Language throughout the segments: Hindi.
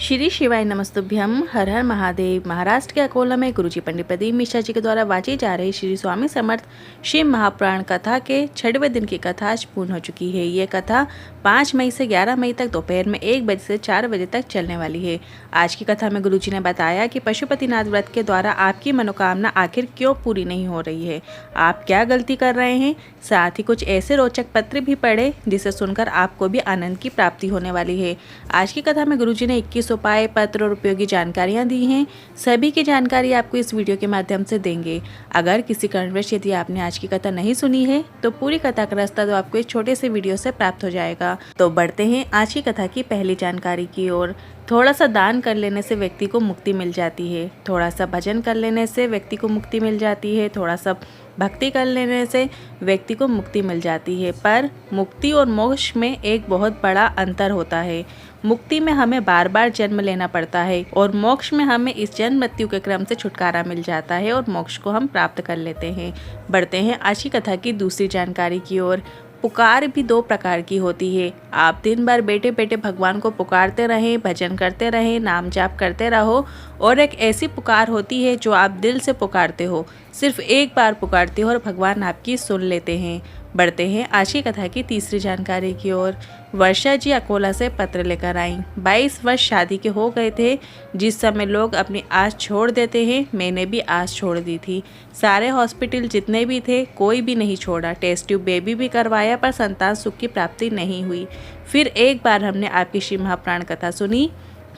श्री शिवाय नमस्तुभ्यम। हर हर महादेव। महाराष्ट्र के अकोला में गुरुजी पंडित प्रदीप मिश्रा जी के द्वारा वाची जा रही श्री स्वामी समर्थ शिव महापुराण कथा के 6वें दिन की कथा आज पूर्ण हो चुकी है। ये कथा 5 मई से 11 मई तक दोपहर में 1 बजे से 4 बजे तक चलने वाली है। आज की कथा में गुरुजी ने बताया कि पशुपतिनाथ व्रत के द्वारा आपकी मनोकामना आखिर क्यों पूरी नहीं हो रही है, आप क्या गलती कर रहे हैं। साथ ही कुछ ऐसे रोचक पत्र भी पढ़े जिसे सुनकर आपको भी आनंद की प्राप्ति होने वाली है। आज की कथा में गुरुजी ने 21 उपाय, पत्र और उपयोगी जानकारियां दी हैं। सभी की जानकारी आपको इस वीडियो के माध्यम से देंगे। अगर किसी कारणवश यदि आपने आज की कथा नहीं सुनी है तो पूरी कथा का रास्ता तो आपको इस छोटे से वीडियो से प्राप्त हो जाएगा। तो बढ़ते हैं आज की कथा की पहली जानकारी की ओर। थोड़ा सा दान कर लेने से व्यक्ति को मुक्ति मिल जाती है, थोड़ा सा भजन कर लेने से व्यक्ति को मुक्ति मिल जाती है, थोड़ा सा भक्ति कर लेने से व्यक्ति को मुक्ति मिल जाती है। पर मुक्ति और मोक्ष में एक बहुत बड़ा अंतर होता है। मुक्ति में हमें बार बार जन्म लेना पड़ता है और मोक्ष में हमें इस जन्म मृत्यु के क्रम से छुटकारा मिल जाता है और मोक्ष को हम प्राप्त कर लेते हैं। बढ़ते हैं आज की कथा की दूसरी जानकारी की ओर। पुकार भी 2 प्रकार की होती है। आप दिन भर बैठे बैठे भगवान को पुकारते रहें, भजन करते रहें, नाम जाप करते रहो। और एक ऐसी पुकार होती है जो आप दिल से पुकारते हो, सिर्फ एक बार पुकारते हो और भगवान आपकी सुन लेते हैं। बढ़ते हैं आज की कथा की तीसरी जानकारी की ओर। वर्षा जी अकोला से पत्र लेकर आई। 22 वर्ष शादी के हो गए थे जिस समय लोग अपनी आस छोड़ देते हैं। मैंने भी आस छोड़ दी थी। सारे हॉस्पिटल जितने भी थे कोई भी नहीं छोड़ा। टेस्ट ट्यूब बेबी भी करवाया पर संतान सुख की प्राप्ति नहीं हुई। फिर एक बार हमने आपकी शिव महापुराण कथा सुनी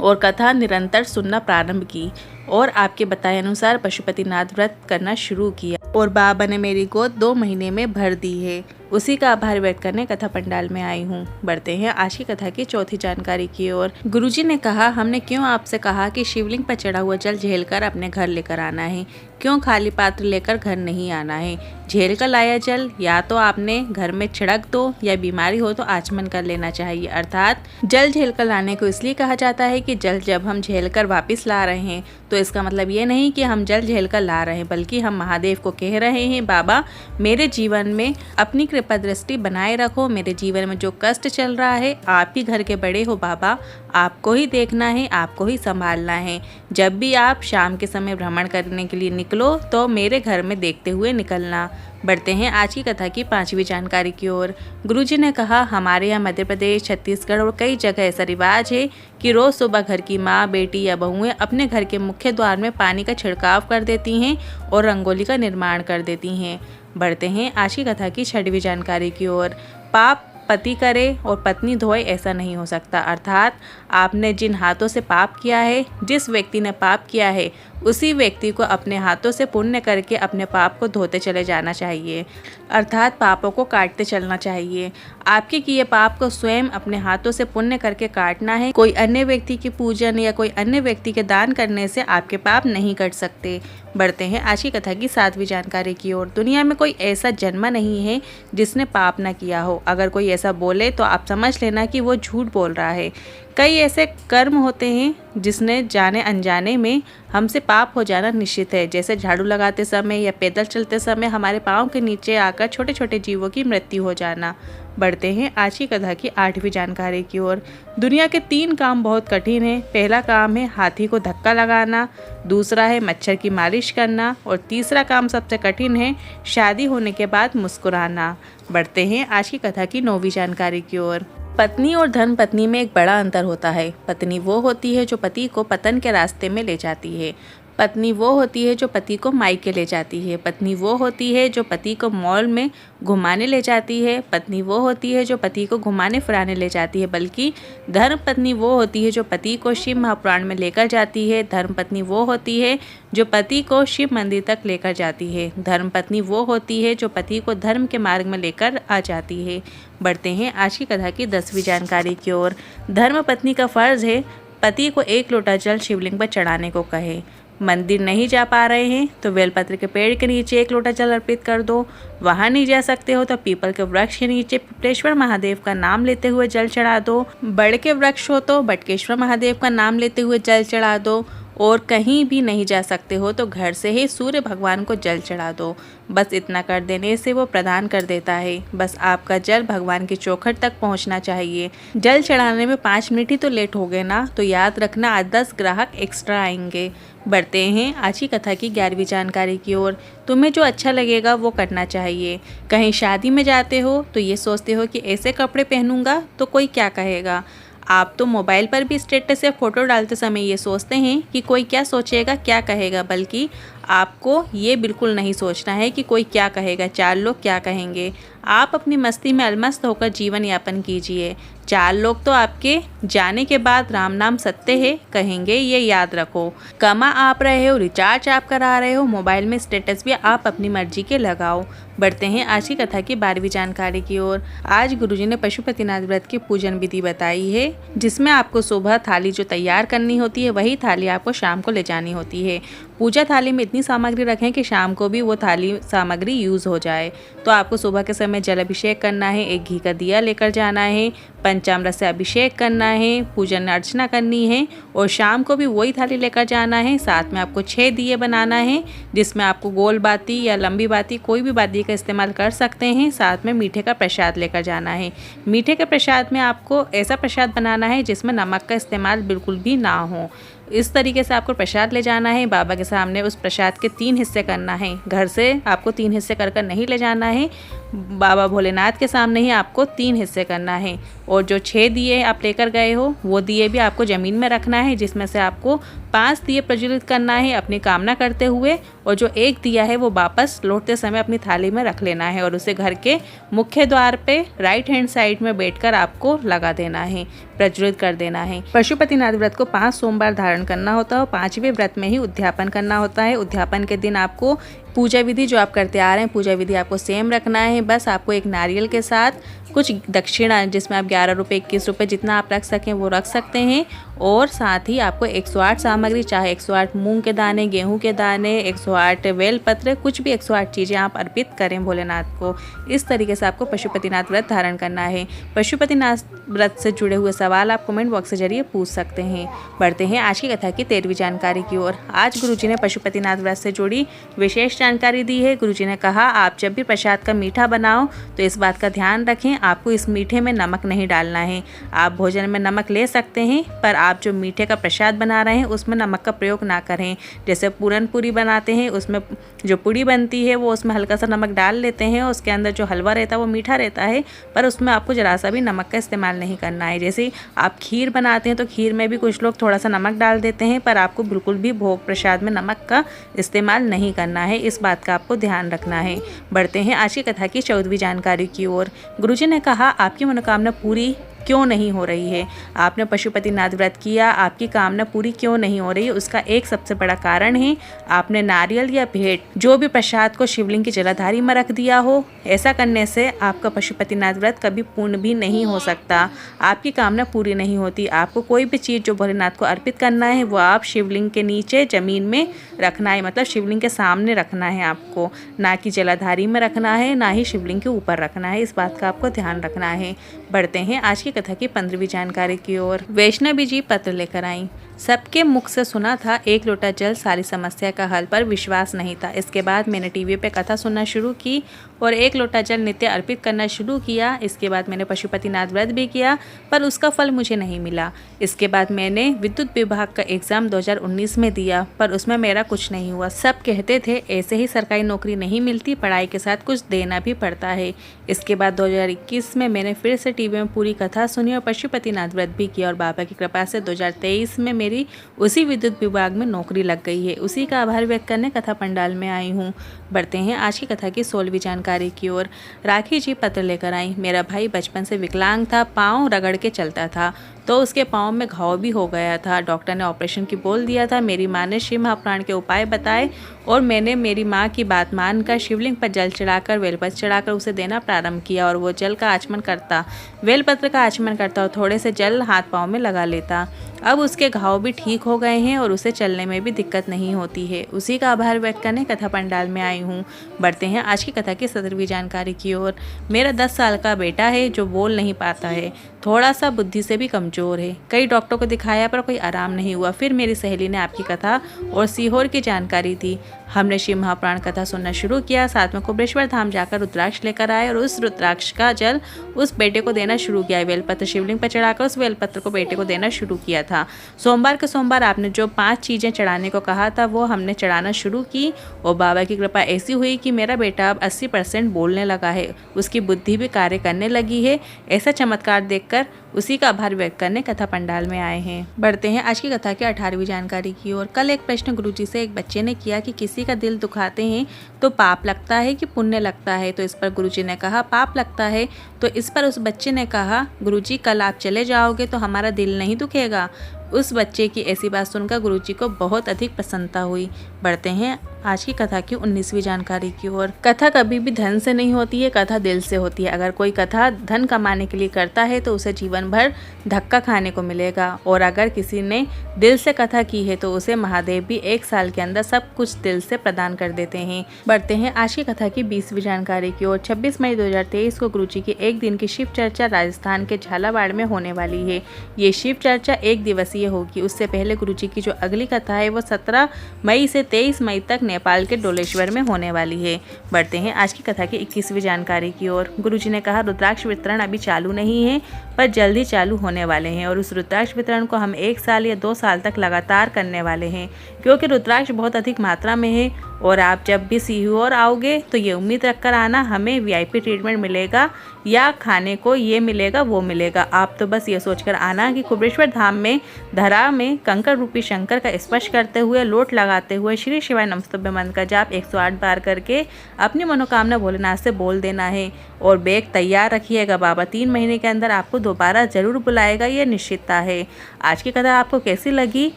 और कथा निरंतर सुनना प्रारंभ की और आपके बताए अनुसार पशुपतिनाथ व्रत करना शुरू किया और बाबा ने मेरी गोद 2 महीने में भर दी है। उसी का आभार व्यक्त करने कथा पंडाल में आई हूँ। बढ़ते हैं आज की कथा की चौथी जानकारी की ओर। गुरुजी ने कहा, हमने क्यों आपसे कहा कि शिवलिंग पर चढ़ा हुआ जल झेल कर अपने घर लेकर आना है, क्यों खाली पात्र लेकर घर नहीं आना है। झेल कर लाया जल या तो आपने घर में छिड़क दो या बीमारी हो तो आचमन कर लेना चाहिए। अर्थात जल झेल कर लाने को इसलिए कहा जाता है कि जल जब हम झेल कर वापिस ला रहे हैं तो इसका मतलब ये नहीं कि हम जल झेल कर ला रहे हैं, बल्कि हम महादेव को कह रहे हैं, बाबा मेरे जीवन में अपनी कृपा दृष्टि बनाए रखो। मेरे जीवन में जो कष्ट चल रहा है, आप ही घर के बड़े हो बाबा, आपको ही देखना है, आपको ही संभालना है। जब भी आप शाम के समय भ्रमण करने के लिए निकलो तो मेरे घर में देखते हुए निकलना। बढ़ते हैं आज की कथा की 5वीं जानकारी की ओर। गुरुजी ने कहा, हमारे यहाँ मध्य प्रदेश, छत्तीसगढ़ और कई जगह ऐसा रिवाज है कि रोज़ सुबह घर की माँ, बेटी या बहुएं अपने घर के मुख्य द्वार में पानी का छिड़काव कर देती हैं और रंगोली का निर्माण कर देती हैं। बढ़ते हैं आज की कथा की 6वीं जानकारी की ओर। पाप पति करे और पत्नी धोए ऐसा नहीं हो सकता। अर्थात आपने जिन हाथों से पाप किया है, जिस व्यक्ति ने पाप किया है उसी व्यक्ति को अपने हाथों से पुण्य करके अपने पाप को धोते चले जाना चाहिए। अर्थात पापों को काटते चलना चाहिए। आपके किए पाप को स्वयं अपने हाथों से पुण्य करके काटना है। कोई अन्य व्यक्ति की पूजन या कोई अन्य व्यक्ति के दान करने से आपके पाप नहीं कट सकते। बढ़ते हैं आज की कथा की 7वीं जानकारी की ओर। दुनिया में कोई ऐसा जन्मा नहीं है जिसने पाप न किया हो। अगर कोई ऐसा बोले तो आप समझ लेना कि वो झूठ बोल रहा है। कई ऐसे कर्म होते हैं जिसने जाने अनजाने में हमसे पाप हो जाना निश्चित है, जैसे झाड़ू लगाते समय या पैदल चलते समय हमारे पाँव के नीचे आकर छोटे छोटे जीवों की मृत्यु हो जाना। बढ़ते हैं आज की कथा की 8वीं जानकारी की ओर। दुनिया के 3 काम बहुत कठिन हैं। पहला काम है हाथी को धक्का लगाना, दूसरा है मच्छर की मालिश करना और तीसरा काम सबसे कठिन है शादी होने के बाद मुस्कुराना। बढ़ते हैं आज की कथा की 9वीं जानकारी की ओर। पत्नी और धर्म पत्नी में एक बड़ा अंतर होता है। पत्नी वो होती है जो पति को पतन के रास्ते में ले जाती है। पत्नी वो होती है जो पति को मायके ले जाती है। पत्नी वो होती है जो पति को मॉल में घुमाने ले जाती है। पत्नी वो होती है जो पति को घुमाने फिराने ले जाती है। बल्कि धर्म पत्नी वो होती है जो पति को शिव महापुराण में लेकर जाती है। धर्म पत्नी वो होती है जो पति को शिव मंदिर तक लेकर जाती है। धर्म पत्नी वो होती है जो पति को धर्म के मार्ग में लेकर आ जाती है। बढ़ते हैं आज की कथा की 10वीं जानकारी की ओर। धर्म पत्नी का फर्ज है पति को 1 लोटा जल शिवलिंग पर चढ़ाने को कहे। मंदिर नहीं जा पा रहे हैं तो बेलपत्र के पेड़ के नीचे 1 लोटा जल अर्पित कर दो। वहां नहीं जा सकते हो तो पीपल के वृक्ष के नीचे पिपलेश्वर महादेव का नाम लेते हुए जल चढ़ा दो। बड़ के वृक्ष हो तो बटकेश्वर महादेव का नाम लेते हुए जल चढ़ा दो और कहीं भी नहीं जा सकते हो तो घर से ही सूर्य भगवान को जल चढ़ा दो। बस इतना कर देने से वो प्रदान कर देता है। बस आपका जल भगवान की चौखट तक पहुंचना चाहिए। जल चढ़ाने में 5 मिनट ही तो लेट हो गए ना, तो याद रखना आज 10 ग्राहक एक्स्ट्रा आएंगे। बढ़ते हैं आज की कथा की 11वीं जानकारी की ओर। तुम्हें जो अच्छा लगेगा वो करना चाहिए। कहीं शादी में जाते हो तो ये सोचते हो कि ऐसे कपड़े पहनूंगा तो कोई क्या कहेगा। आप तो मोबाइल पर भी स्टेटस या फोटो डालते समय ये सोचते हैं कि कोई क्या सोचेगा, क्या कहेगा, बल्कि आपको ये बिल्कुल नहीं सोचना है कि कोई क्या कहेगा, 4 लोग क्या कहेंगे। आप अपनी मस्ती में अलमस्त होकर जीवन यापन कीजिए। 4 लोग तो आपके जाने के बाद राम नाम सत्य है कहेंगे, ये याद रखो। कमा आप रहे हो, रिचार्ज आप करा रहे हो, मोबाइल में स्टेटस भी आप अपनी मर्जी के लगाओ। बढ़ते हैं आज की कथा की 12वीं जानकारी की ओर। आज गुरुजी ने पशुपतिनाथ व्रत की पूजन विधि बताई है, जिसमें आपको सुबह थाली जो तैयार करनी होती है वही थाली आपको शाम को ले जानी होती है। पूजा थाली में इतनी सामग्री रखें कि शाम को भी वो थाली सामग्री यूज़ हो जाए। तो आपको सुबह के समय जल अभिषेक करना है, एक घी का दिया लेकर जाना है, पंचामृत से अभिषेक करना है, पूजन अर्चना करनी है और शाम को भी वही थाली लेकर जाना है। साथ में आपको 6 दिए बनाना है, जिसमें आपको गोल बाती या लंबी बाती कोई भी बाती का इस्तेमाल कर सकते हैं। साथ में मीठे का प्रसाद लेकर जाना है। मीठे के प्रसाद में आपको ऐसा प्रसाद बनाना है जिसमें नमक का इस्तेमाल बिल्कुल भी ना हो। इस तरीके से आपको प्रसाद ले जाना है। बाबा के सामने उस प्रसाद के 3 हिस्से करना है। घर से आपको 3 हिस्से कर नहीं ले जाना है। बाबा भोलेनाथ के सामने ही आपको 3 हिस्से करना है। और जो 6 दिए आप लेकर गए हो वो दिए भी आपको ज़मीन में रखना है, जिसमें से आपको 5 दिए प्रज्वलित करना है अपनी कामना करते हुए, और जो 1 दिया है वो वापस लौटते समय अपनी थाली में रख लेना है और उसे घर के मुख्य द्वार पे राइट हैंड साइड में बैठकर आपको लगा देना है, प्रज्वलित कर देना है। पशुपतिनाथ व्रत को 5 सोमवार धारण करना होता है और 5वें व्रत में ही उद्यापन करना होता है। उद्यापन के दिन आपको पूजा विधि जो आप करते आ रहे हैं, पूजा विधि आपको सेम रखना है। बस आपको एक नारियल के साथ कुछ दक्षिणा, जिसमें आप 11 रुपये 21 रुपये जितना आप रख सकें वो रख सकते हैं, और साथ ही आपको 108 सामग्री, चाहे 108 मूंग के दाने, गेहूं के दाने, 108 बेलपत्र, कुछ भी 108 चीज़ें आप अर्पित करें भोलेनाथ को। इस तरीके से आपको पशुपतिनाथ व्रत धारण करना है। पशुपतिनाथ व्रत से जुड़े हुए सवाल आप कमेंट बॉक्स के जरिए पूछ सकते हैं। बढ़ते हैं आज की कथा की 13वीं जानकारी की ओर। आज गुरुजी ने पशुपतिनाथ व्रत से जुड़ी विशेष जानकारी दी है। गुरुजी ने कहा, आप जब भी प्रसाद का मीठा बनाओ तो इस बात का ध्यान रखें, आपको इस मीठे में नमक नहीं डालना है। आप भोजन में नमक ले सकते हैं, पर आप जो मीठे का प्रसाद बना रहे हैं उसमें नमक का प्रयोग ना करें। जैसे पूरन पूरी बनाते हैं, उसमें जो पूरी बनती है वो उसमें हल्का सा नमक डाल लेते हैं, उसके अंदर जो हलवा रहता है वो मीठा रहता है, पर उसमें आपको जरा सा भी नमक का इस्तेमाल नहीं करना है। जैसे आप खीर बनाते हैं तो खीर में भी कुछ लोग थोड़ा सा नमक डाल देते हैं, पर आपको बिल्कुल भी भोग प्रसाद में नमक का इस्तेमाल नहीं करना है। इस बात का आपको ध्यान रखना है। बढ़ते हैं आज की कथा की 14वीं जानकारी की ओर। गुरुजी ने कहा, आपकी मनोकामना पूरी क्यों नहीं हो रही है? आपने पशुपतिनाथ व्रत किया, आपकी कामना पूरी क्यों नहीं हो रही है? उसका एक सबसे बड़ा कारण है, आपने नारियल या भेंट जो भी प्रसाद को शिवलिंग की जलाधारी में रख दिया हो। ऐसा करने से आपका पशुपतिनाथ व्रत कभी पूर्ण भी नहीं हो सकता, आपकी कामना पूरी नहीं होती। आपको कोई भी चीज़ जो भोलेनाथ को अर्पित करना है वो आप शिवलिंग के नीचे ज़मीन में रखना है, मतलब शिवलिंग के सामने रखना है आपको, ना कि जलाधारी में रखना है, ना ही शिवलिंग के ऊपर रखना है। इस बात का आपको ध्यान रखना है। बढ़ते हैं आज की कथा की 15वीं जानकारी की ओर। वैष्णवी जी पत्र लेकर आई। सबके मुख से सुना था, 1 लोटा जल सारी समस्या का हल, पर विश्वास नहीं था। इसके बाद मैंने टीवी पे कथा सुनना शुरू की और 1 लोटा जल नित्य अर्पित करना शुरू किया। इसके बाद मैंने पशुपतिनाथ व्रत भी किया, पर उसका फल मुझे नहीं मिला। इसके बाद मैंने विद्युत विभाग का एग्ज़ाम 2019 में दिया, पर उसमें मेरा कुछ नहीं हुआ। सब कहते थे ऐसे ही सरकारी नौकरी नहीं मिलती, पढ़ाई के साथ कुछ देना भी पड़ता है। इसके बाद 2021 में मैंने फिर से टीवी में पूरी कथा सुनी और पशुपतिनाथ व्रत भी किया, और बाबा की कृपा से 2023 में मेरी उसी विद्युत विभाग में नौकरी लग गई है। उसी का आभार व्यक्त करने कथा पंडाल में आई हूँ। बढ़ते हैं आज की कथा की 16वीं जानकारी की ओर। राखी जी पत्र लेकर आई। मेरा भाई बचपन से विकलांग था, पाँव रगड़ के चलता था, तो उसके पाँव में घाव भी हो गया था। डॉक्टर ने ऑपरेशन की बोल दिया था। मेरी माँ ने शिव महाप्राण के उपाय बताए और मैंने मेरी माँ की बात मानकर शिवलिंग पर जल चढ़ाकर, बेलपत्र चढ़ाकर उसे देना प्रारंभ किया, और वो जल का आचमन करता, बेलपत्र का आचमन करता और थोड़े से जल हाथ पाँव में लगा लेता। अब उसके घाव भी ठीक हो गए हैं और उसे चलने में भी दिक्कत नहीं होती है। उसी का आभार व्यक्त करने कथा पंडाल में आई हूँ। बढ़ते हैं आज की कथा की 17वीं जानकारी की ओर। मेरा 10 साल का बेटा है जो बोल नहीं पाता है। थोड़ा सा बुद्धि से भी कमज़ोर है। कई डॉक्टर को दिखाया पर कोई आराम नहीं हुआ। फिर मेरी सहेली ने आपकी कथा और सीहोर की जानकारी दी। हमने शिव महापुराण कथा सुनना शुरू किया। साथ में कुबेश्वर धाम जाकर रुद्राक्ष लेकर आए और उस रुद्राक्ष का जल उस बेटे को देना शुरू किया। बेलपत्र शिवलिंग पर चढ़ाकर उस बेलपत्र को बेटे को देना शुरू किया था। सोमवार के सोमवार आपने जो 5 चीज़ें चढ़ाने को कहा था वो हमने चढ़ाना शुरू की और बाबा की कृपा ऐसी हुई कि मेरा बेटा अब 80% बोलने लगा है। उसकी बुद्धि भी कार्य करने लगी है। ऐसा चमत्कार देखकर उसी का आभार व्यक्त करने कथा पंडाल में आए हैं। बढ़ते हैं आज की कथा की 18वीं जानकारी की ओर। कल एक प्रश्न गुरुजी से एक बच्चे ने किया कि किसी का दिल दुखाते हैं तो पाप लगता है कि पुण्य लगता है। तो इस पर गुरुजी ने कहा पाप लगता है। तो इस पर उस बच्चे ने कहा गुरुजी कल आप चले जाओगे तो हमारा दिल नहीं दुखेगा। उस बच्चे की ऐसी बात सुनकर गुरुजी को बहुत अधिक प्रसन्नता हुई। बढ़ते हैं आज की कथा की 19वीं जानकारी की ओर। कथा कभी भी धन से नहीं होती है, कथा दिल से होती है। अगर कोई कथा धन कमाने के लिए करता है तो उसे जीवन भर धक्का खाने को मिलेगा और अगर किसी ने दिल से कथा की है तो उसे महादेव भी 1 साल के अंदर सब कुछ दिल से प्रदान कर देते हैं। बढ़ते हैं आज की कथा की 20वीं जानकारी की ओर। 26 मई 2023 को गुरुजी की 1 दिन की शिव चर्चा राजस्थान के झालावाड़ में होने वाली है। ये शिव चर्चा 1 दिवसीय होगी। उससे पहले गुरुजी की जो अगली कथा है वो 17 मई से 23 मई तक नेपाल के डोलेश्वर में होने वाली है। बढ़ते हैं आज की कथा की 21वीं जानकारी की ओर। गुरुजी ने कहा रुद्राक्ष वितरण अभी चालू नहीं है पर जल्दी चालू होने वाले हैं और उस रुद्राक्ष वितरण को हम 1 साल या 2 साल तक लगातार करने वाले हैं क्योंकि रुद्राक्ष बहुत अधिक मात्रा में है और आप जब भी सीहोर आओगे तो ये उम्मीद रखकर आना हमें VIP ट्रीटमेंट मिलेगा या खाने को ये मिलेगा वो मिलेगा। आप तो बस ये सोचकर आना कि कुबेश्वर धाम में धरा में कंकर रूपी शंकर का स्पर्श करते हुए लोट लगाते हुए श्री शिवाय नमस्तुभ्य मंत्र का जाप 108 बार करके अपनी मनोकामना भोलेनाथ से बोल देना है और बैग तैयार रखिएगा। बाबा 3 महीने के अंदर आपको दोबारा जरूर बुलाएगा, ये निश्चितता है। आज की कथा आपको कैसी लगी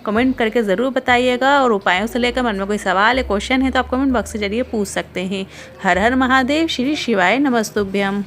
कमेंट करके ज़रूर बताइएगा और उपायों से लेकर मन में कोई सवाल या क्वेश्चन है तो आप कमेंट बॉक्स के जरिए पूछ सकते हैं। हर हर महादेव, श्री शिवाय नमस्तुभ्यम।